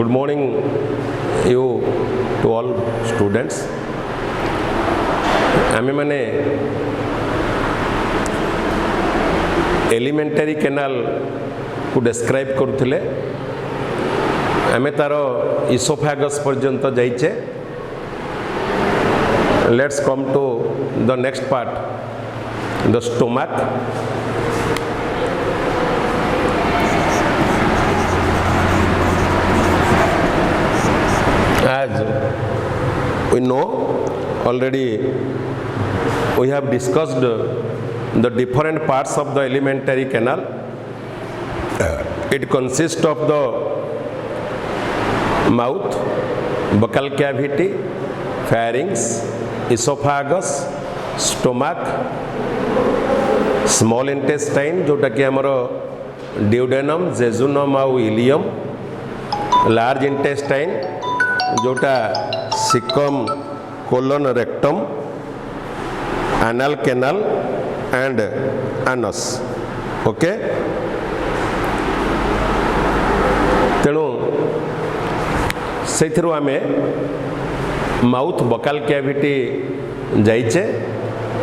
Good morning, you to all students. आमे माने elementary canal को डिस्क्राइब करुथिले आमे तारो इसोफेगस पर्यंत जाइचे. Let's come to the next part, the stomach. As we know already, we have discussed the different parts of the alimentary canal. It consists of the mouth, buccal cavity, pharynx, esophagus, stomach, small intestine जोटा कि हमरो duodenum, jejunum और ileum, large intestine जोटा cecum, colon, rectum, anal canal and anus. Okay? तेणु से आमे mouth बकाल cavity जाइचे,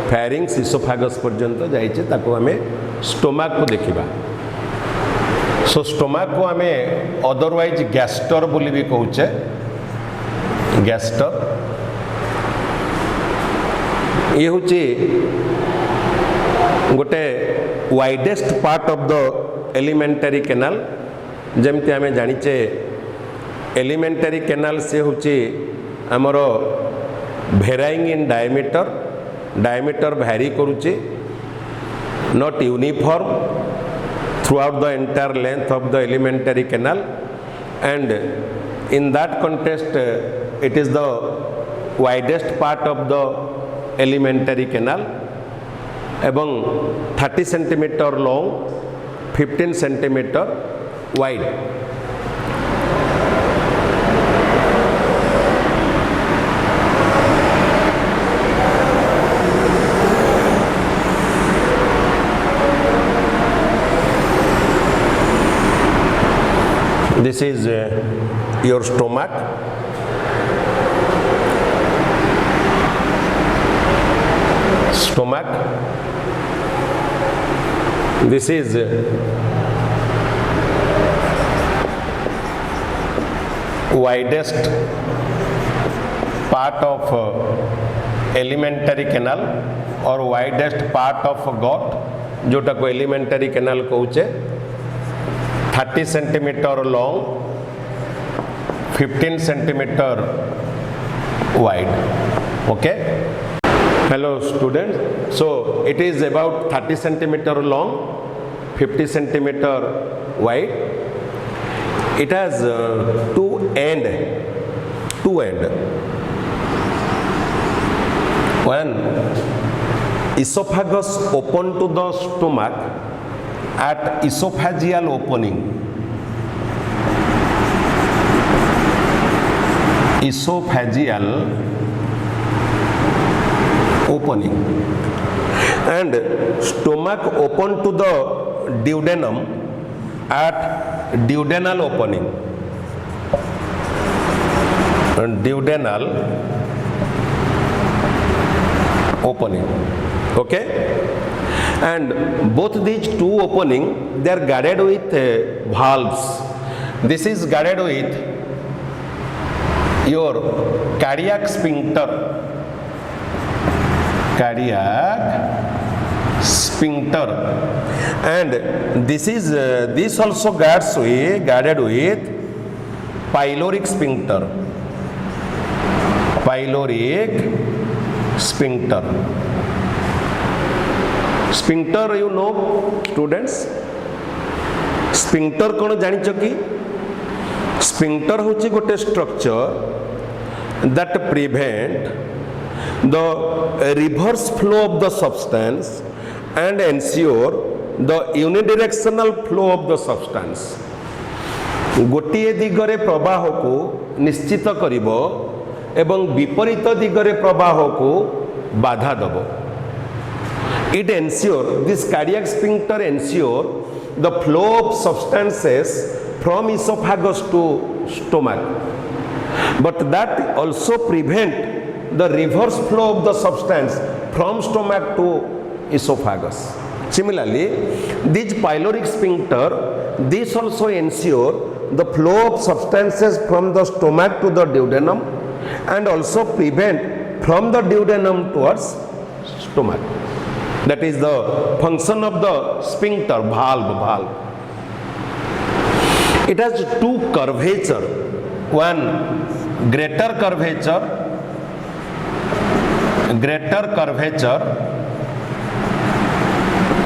फैरिंग्स oesophagus पर्यंत जाइचे, ताको आमे स्टोमाक को देखिबा. सो स्टोमाक को आमे अदरवाइज गैस्टर बोली भी कहूचे. गैस्टर ये होची गोटे widest part of the elementary canal. जमती आमे जानिचे एलिमेंटरी कैनाल से होची आमरो भेराइंग इन डायमीटर भैरी करुचे, not uniform through out the entire length of the elementary canal, and in that context it is the widest part of the elementary canal एवं 30 centimetre long, 15 centimetre wide. This is your stomach. Stomach. This is widest part of elementary canal और widest part of gut जोटा को elementary canal कहूचे. 30 centimetre long, 15 centimetre wide. Okay, hello student. So it is about 30 centimetre long, 50 centimetre wide. It has two end. When esophagus open to the stomach at esophageal opening, and stomach open to the duodenum at duodenal opening. Okay, and both these two opening they are guarded with valves. This is guarded with your cardiac sphincter, and this also guarded with pyloric sphincter. Sphincter, you know students, sphincter कौन जानिଛ कि? Sphincter होची गोटे structure that prevent the reverse flow of the substance and ensure the unidirectional flow of the substance. गोटिए दिगरे प्रवाह को निश्चित करिबो एवं विपरीत दिगरे प्रवाह को बाधा दबो. It ensure, this cardiac sphincter ensure the flow of substances from esophagus to stomach, but that also prevent the reverse flow of the substance from stomach to esophagus. Similarly, this pyloric sphincter, this also ensure the flow of substances from the stomach to the duodenum and also prevent from the duodenum towards stomach. That is the function of the sphincter valve. It has two curvature, one greater curvature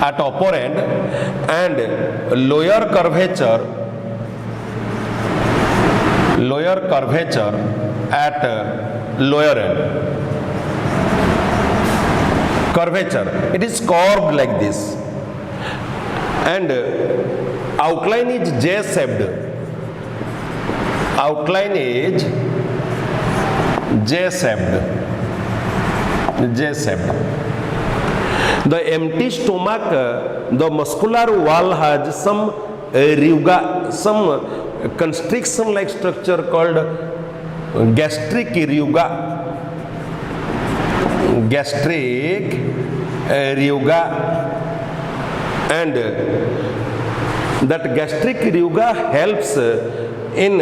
at upper end and lower curvature at lower end. Curvature, it is curved like this, and outline is J-shaped. The empty stomach, the muscular wall has some ruga, some constriction like structure called gastric ruga. And that gastric ruga helps in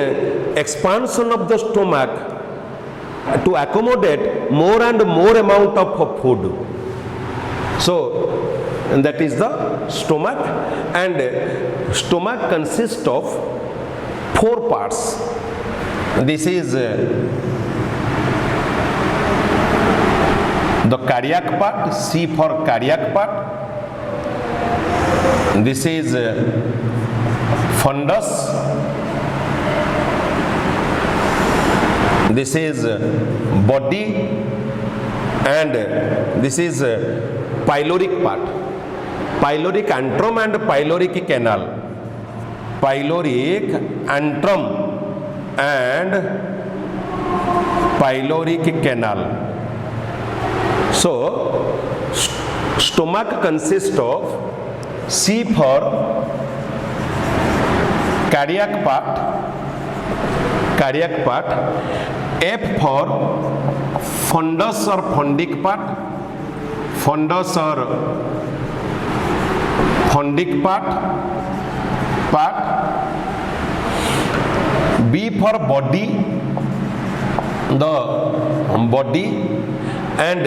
expansion of the stomach to accommodate more and more amount of food. So that is the stomach, and stomach consists of four parts. This is the cardiac part, C for cardiac part. This is fundus. This is body, and this is pyloric part. Pyloric antrum and pyloric canal. Pyloric antrum and pyloric canal. So, stomach consists of C for cardiac part, F for fundus or fundic part, B for body, the body, and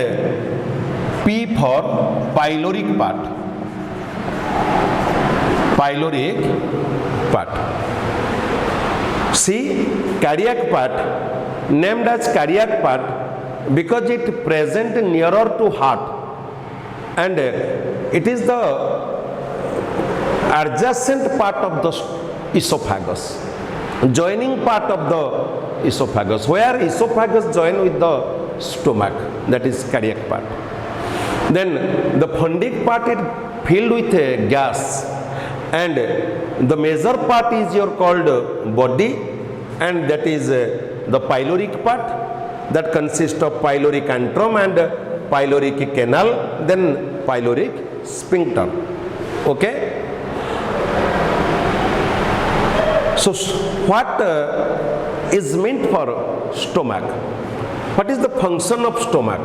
P for pyloric part. See, cardiac part, named as cardiac part because it present nearer to heart, and it is the adjacent part of the esophagus, joining part of the esophagus, where esophagus join with the stomach, that is cardiac part. Then the fundic part is filled with a gas, and the major part is your called body, and that is the pyloric part, that consists of pyloric antrum and pyloric canal, then pyloric sphincter. Okay. So what is meant for stomach? What is the function of stomach?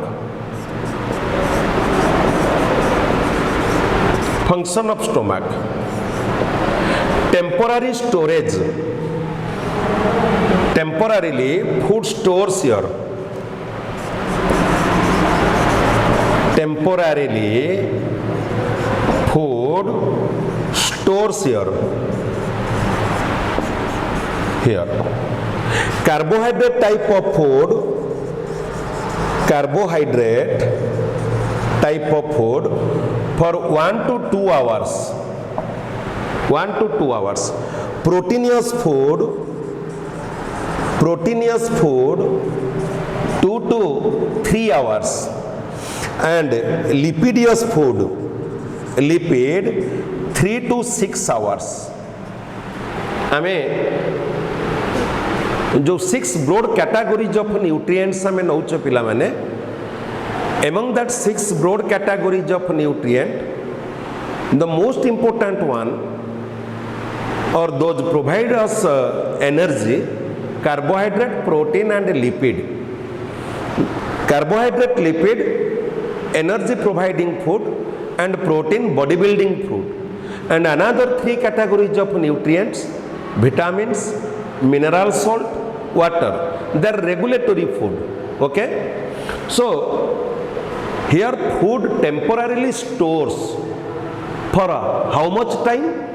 Function of stomach: temporary storage. Temporarily food stores here. Temporarily food stores here. Carbohydrate type of food. Carbohydrate type of food for 1 to 2 hours. 1 to 2 hours. Proteinous food 2 to 3 hours. And lipidous food, lipid 3 to 6 hours. जो 6 broad categories of nutrients हमें notch पिला माने, among that 6 broad categories of nutrient, the most important one or those provide us energy, carbohydrate, protein and lipid. Carbohydrate, lipid, energy providing food, and protein body building food. And another three categories of nutrients, vitamins, mineral salt, water. They are regulatory food. Okay? So here food temporarily stores for how much time?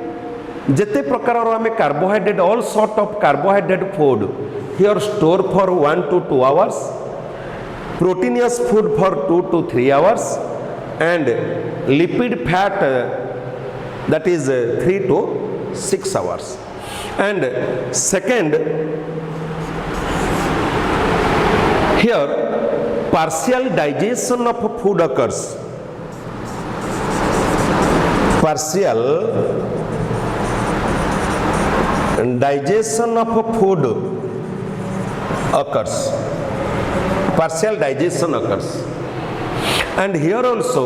Jete prakararo ame carbohydrate, all sort of carbohydrate food here store for 1 to 2 hours, proteinous food for 2 to 3 hours, and lipid fat that is 3 to 6 hours. And second, here partial digestion of food occurs. Partial digestion of food occurs. Partial digestion occurs. And here also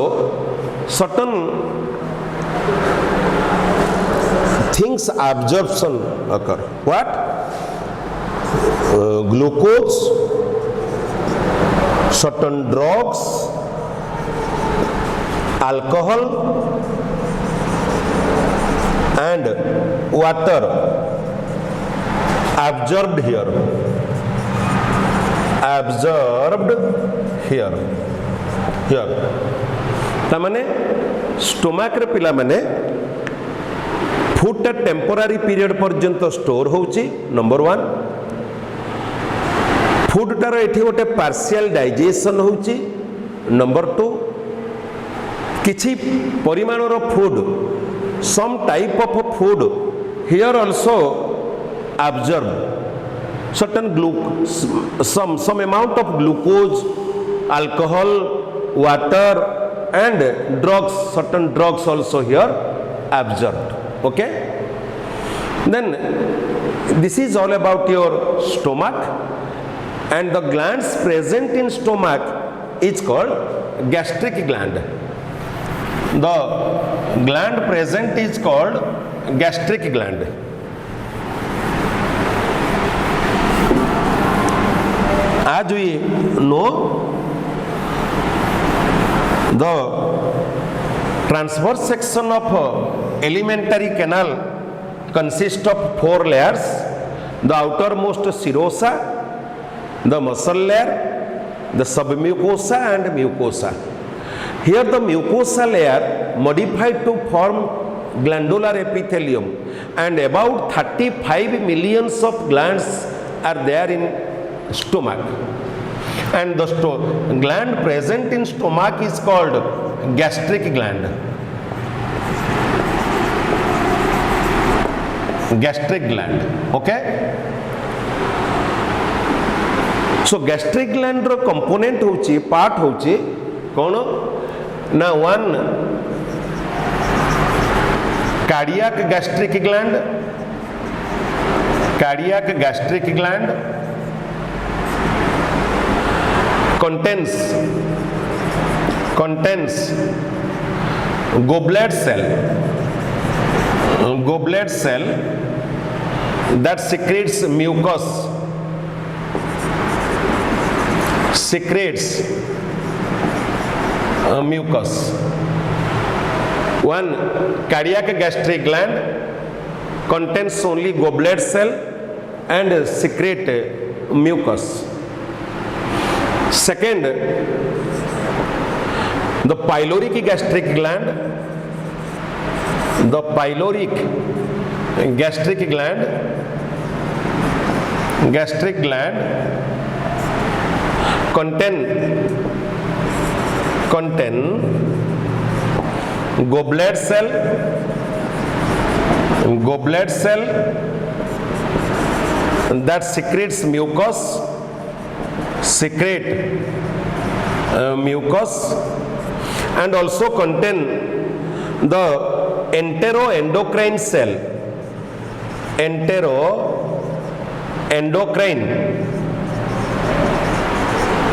certain things absorption occur. What? Glucose, certain drugs, alcohol, and water absorbed here. Absorbed here. Here. तामाने stomach रे पिला माने food टा temporary period पर्यंत store होउची number 1. Food टार एठी गोटे पार्शियल डाइजेशन होउची नंबर 2. किछि परिमाणर food some type of food here also absorb certain some amount of glucose, alcohol, water, and drugs, certain drugs also here absorbed. Okay, then this is all about your stomach, and the glands present in stomach is called gastric gland. The gland present is called gastric gland. As we know, the transverse section of alimentary canal consists of 4 layers: the outermost serosa, the muscle layer, the submucosa, and mucosa. Here the mucosa layer modified to form glandular epithelium, and about 35 millions of glands are there in stomach. And the gland present in stomach is called gastric gland. Gastric gland. Okay? So gastric gland ro component hochi, part hochi kono na 1 cardiac gastric gland. Cardiac gastric gland contains goblet cell that secretes mucus, mucus. One cardiac gastric gland contains only goblet cell and secrete mucus. Second, the pyloric gastric gland. The pyloric gastric gland contain goblet cell that secretes mucus, and also contain the enteroendocrine cell,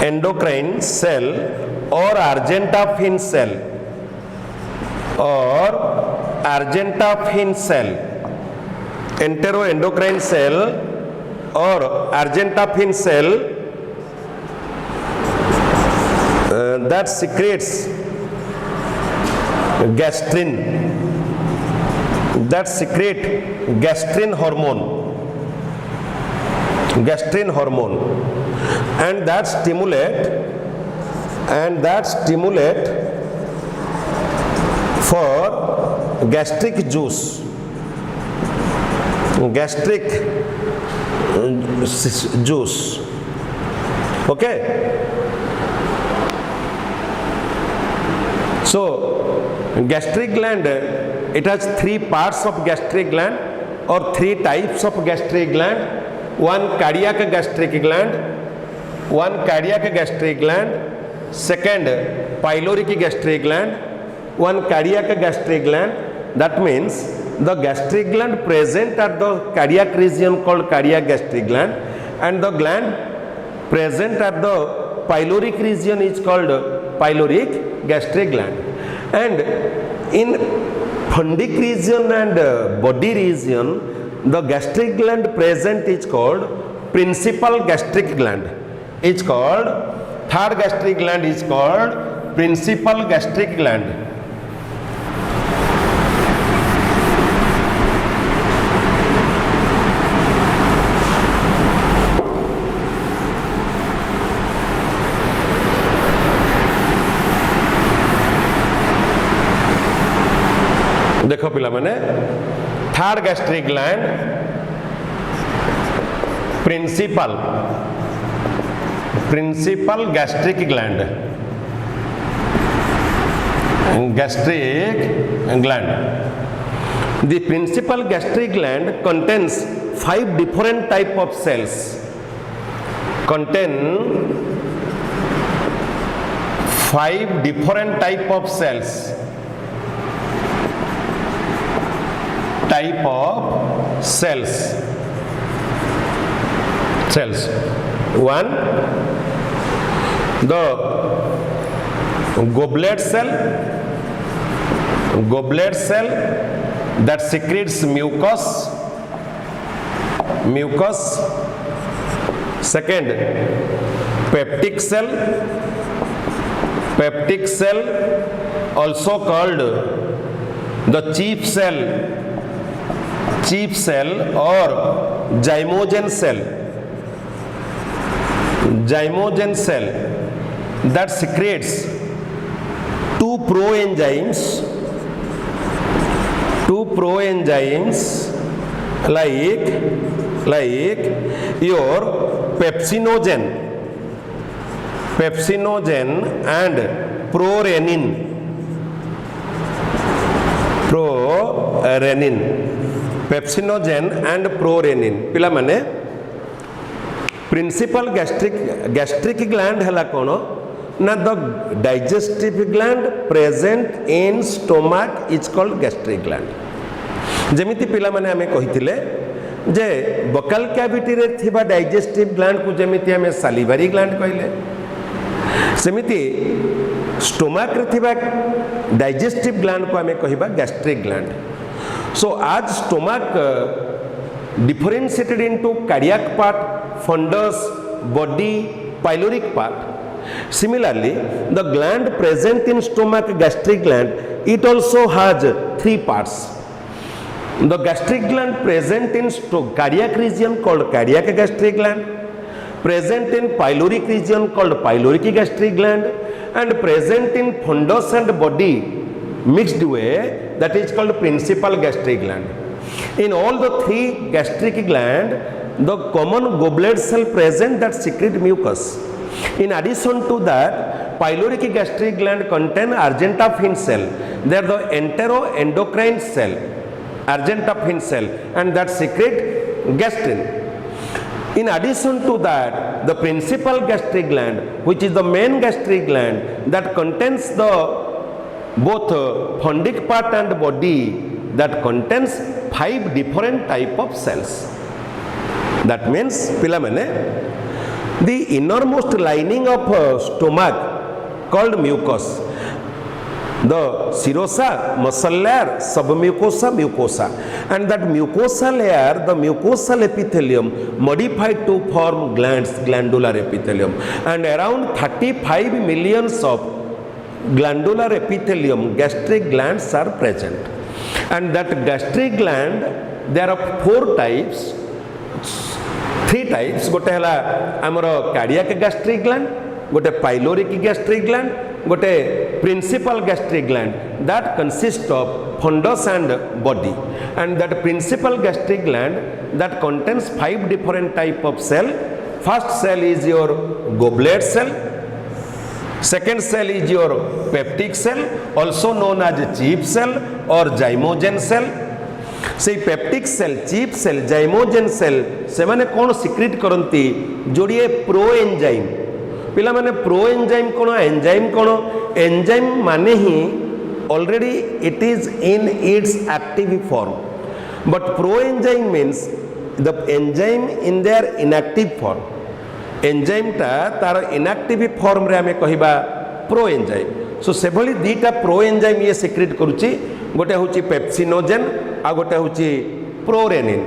endocrine cell or argentafin cell, enteroendocrine cell or argentaffin cell that secretes gastrin, that secrete gastrin hormone, and that stimulate for gastric juice, okay. So gastric gland, it has three parts of gastric gland or three types of gastric gland. One cardiac gastric gland, second pyloric gastric gland, one cardiac gastric gland. That means the gastric gland present at the cardiac region called cardiac gastric gland, and the gland present at the pyloric region is called pyloric gastric gland. And in fundic region and body region, the gastric gland present is called principal gastric gland. It's called third gastric gland is called principal gastric gland. देखो पिला माने third gastric gland principal gastric gland, the principal gastric gland contains 5 different type of cells, One, the goblet cell that secretes mucus. Second, peptic cell also called the chief cell or zymogen cell that secretes two proenzymes like your pepsinogen and prorenin. Pepsinogen and prorenin पिला माने principal gastric gland है कोनो ना the digestive gland present in stomach is called gastric gland. जेमिति पिला माने हमें कहिथिले जे बकाल cavity रे थिबा डाइजेस्टिव ग्लैंड को जेमिति हमें सालिवारी ग्लैंड कहले, सेमिति स्टोमक रे थिबा डाइजेस्टिव ग्लैंड को हमें कहिबा gastric gland. So as stomach differentiated into cardiac part, fundus, body, pyloric part. Similarly, the gland present in stomach, gastric gland, it also has three parts. The gastric gland present in cardiac region called cardiac gastric gland, present in pyloric region called pyloric gastric gland, and present in fundus and body mixed way, that is called principal gastric gland. In all the three gastric gland, the common goblet cell present that secrete mucus. In addition to that, pyloric gastric gland contain argentaffin cell. They are the enteroendocrine cell, argentaffin cell, and that secrete gastrin. In addition to that, the principal gastric gland, which is the main gastric gland, that contains the both fundic part and body, that contains 5 different type of cells. That means pila mane the innermost lining of stomach called mucus, the serosa, muscle layer, submucosa, mucosa, and that mucosa layer, the mucosal epithelium modified to form glands, glandular epithelium, and around 35 millions of glandular epithelium, gastric glands are present. And that gastric gland, there are 4 types, 3 types. गोटे हला हमरो cardiac gastric gland, गोटे pyloric gastric gland, गोटे principal gastric gland that consists of fundus and body. And that principal gastric gland that contains 5 different type of cell. First cell is your goblet cell. Second cell is your peptic cell, also known as chief cell or zymogen cell. से peptic cell, chief cell, zymogen cell से माने कौन secrete करती जोड़िए pro enzyme. पिला माने pro enzyme कौन, enzyme कौन, एंजाइम माने ही already it is in its active form, but pro enzyme means the enzyme in their inactive form. Enzyme टा तार इनएक्टिव फॉर्म रे हमें कहिबा प्रो एंजाइम. सो से भली दीटा प्रो एंजाइम ये सिक्रिट करूची, गोटे होची पेप्सिनोजेन आ गोटे होची prorenin.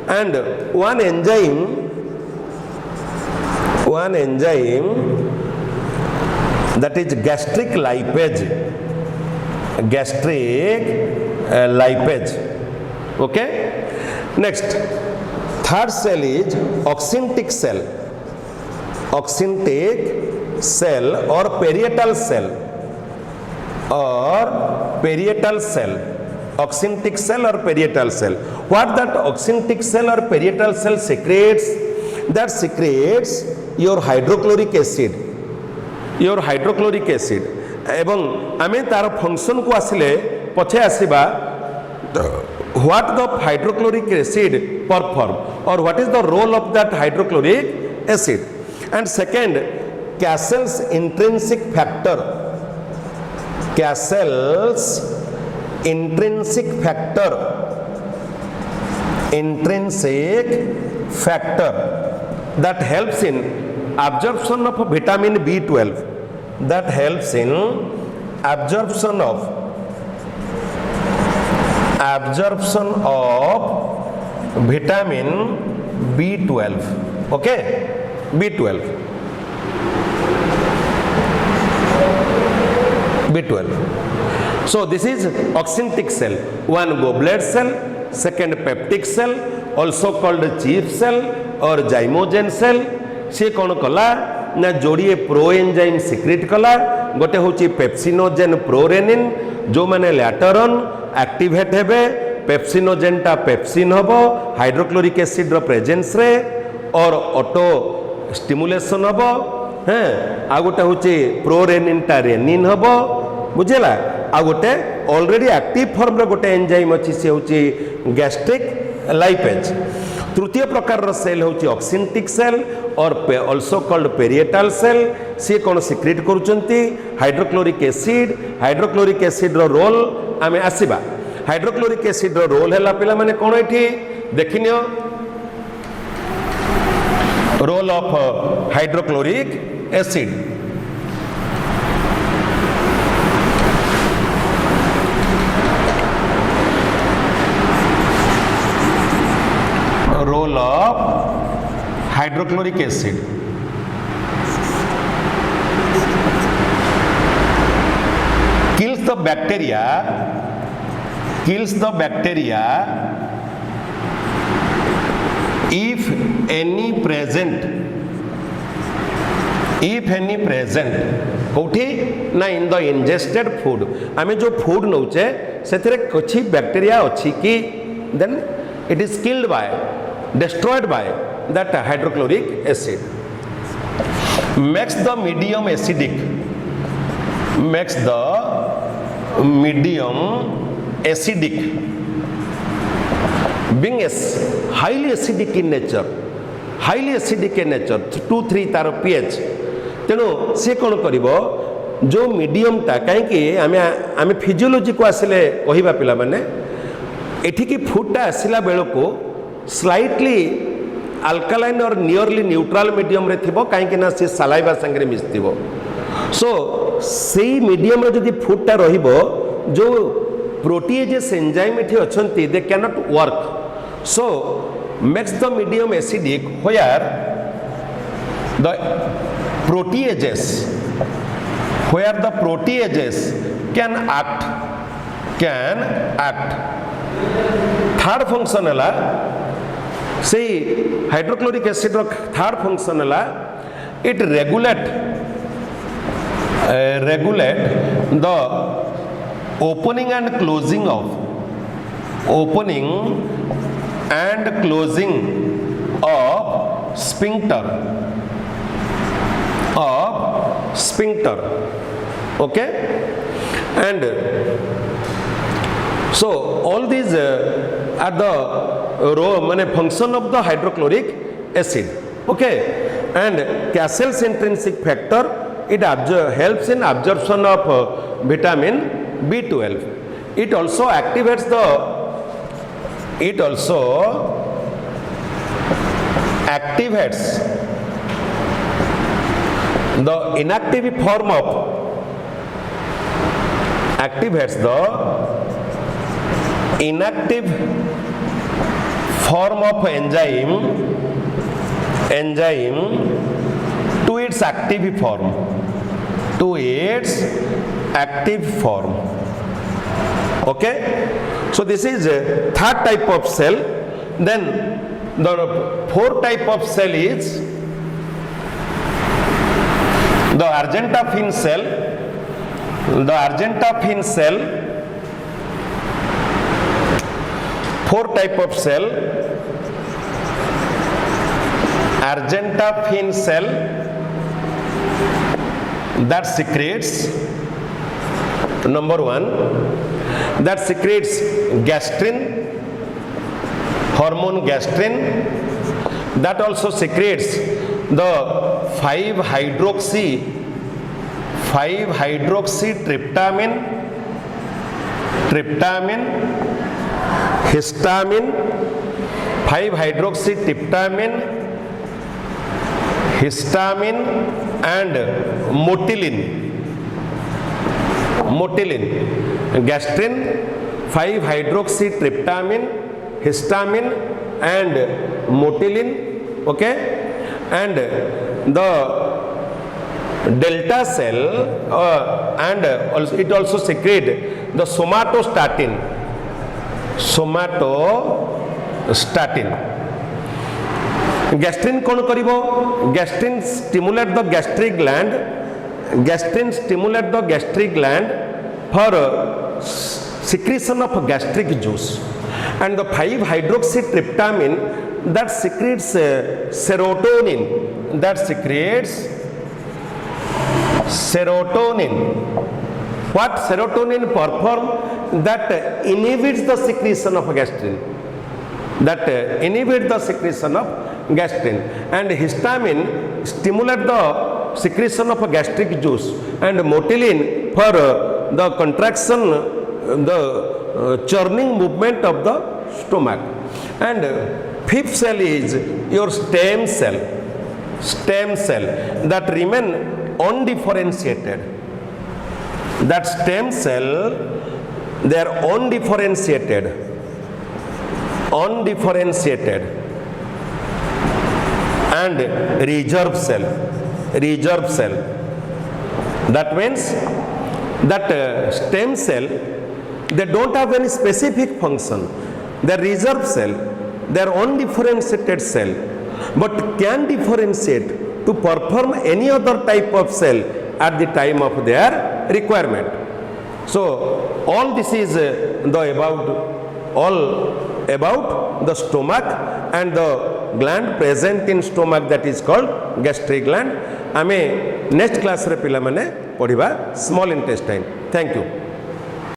And one enzyme that is gastric lipase, okay. Next, third cell is oxyntic cell or parietal cell, oxyntic cell or parietal cell. What that oxyntic cell or parietal cell secretes? That secretes your hydrochloric acid. एवं आमे तार function को आसिले पछे आसीबा. What the hydrochloric acid perform or what is the role of that hydrochloric acid? And second, Cassell's intrinsic factor that helps in absorption of vitamin B12, that helps in absorption of vitamin B12, okay. B12. So this is oxyntic cell. One goblet cell, second peptic cell, also called chief cell or zymogen cell. से कौन कला ना जोड़िए pro enzyme secrete कला. गोटे होची pepsinogen prorenin जो माने लैटरन एक्टिवेट हेबे. पेप्सिनोजेन टा पेप्सिन हबो हाइड्रोक्लोरिक एसिड रो प्रेजेंस रे और ऑटो स्टिमुलेशन हबो. हैं आ गोटे होची प्रोरेनिन टा रेनिन हबो, बुझेला. आ गोटे ऑलरेडी एक्टिव फॉर्म रे गोटे एंजाइम अछि से होची गैस्ट्रिक लाइपेज. तृतीय प्रकार सेल होची ऑक्सिंटिक सेल और ऑल्सो कॉल्ड पेरिएटल सेल. सी कौन सिक्रिट करुचंती हाइड्रोक्लोरिक एसिड रो रोल आमे आसीबा. हाइड्रोक्लोरिक एसिड रो रोल हैला पिला माने कोन एठी देखिनियो. Role of hydrochloric acid, role of hydrochloric acid. Kills the bacteria if any present कोठी ना इन द इंजेस्टेड फूड. आमे जो फूड नौचे सेथिरे कुछ बैक्टीरिया अछि कि then it is destroyed by that hydrochloric acid. Makes the medium acidic, being highly acidic in nature, 2-3 तार pH. तेणु सी कौन करिवो जो मीडियम टा कहीं आमे फिजियोलॉजी को आसिले कहिबा पिला माने एठी की फूडटा आसिला बेलो को स्लाइटली अल्कालाइन और नियरली न्यूट्रल मीडियम रे थिबो कहीं ना से सलाइवा संगे मिसथिबो. सो से मीडियम जदि फूडटा रहिबो जो प्रोटीएजेस एंजाइम एठी अछंती they can not work so makes the medium acidic where the proteases can act third function है से हाइड्रोक्लोरिक एसिड रो थर्ड फंक्शन है it regulate the opening and closing of sphincter okay and so all these are the function of the hydrochloric acid okay and Cassell's intrinsic factor it helps in absorption of vitamin B12 it also activates the inactive form of activates the inactive form of enzyme to its active form okay so this is third type of cell then the fourth type of cell is the argentafin cell four type of cell argentafin cell that secretes number one that secretes gastrin hormone gastrin that also secretes the 5-hydroxy tryptamine histamine 5-hydroxy tryptamine histamine and motilin gastrin 5-hydroxy tryptamine histamine and motilin okay and the delta cell and also it also secrete the somatostatin gastrin kon karibo gastrin stimulate the gastric gland for secretion of gastric juice and the 5-hydroxy tryptamine that secretes serotonin what serotonin perform that inhibits the secretion of gastrin and histamine stimulate the secretion of gastric juice and motilin for the contraction the churning movement of the stomach and fifth cell is your stem cell that remain undifferentiated that stem cell they are undifferentiated and reserve cell that means that stem cell they don't have any specific function they are reserve cell they are undifferentiated cell but can differentiate to perform any other type of cell at the time of their requirement so all this is all about the stomach and the gland present in stomach that is called gastric gland ame next class re pila mane padhiba small intestine thank you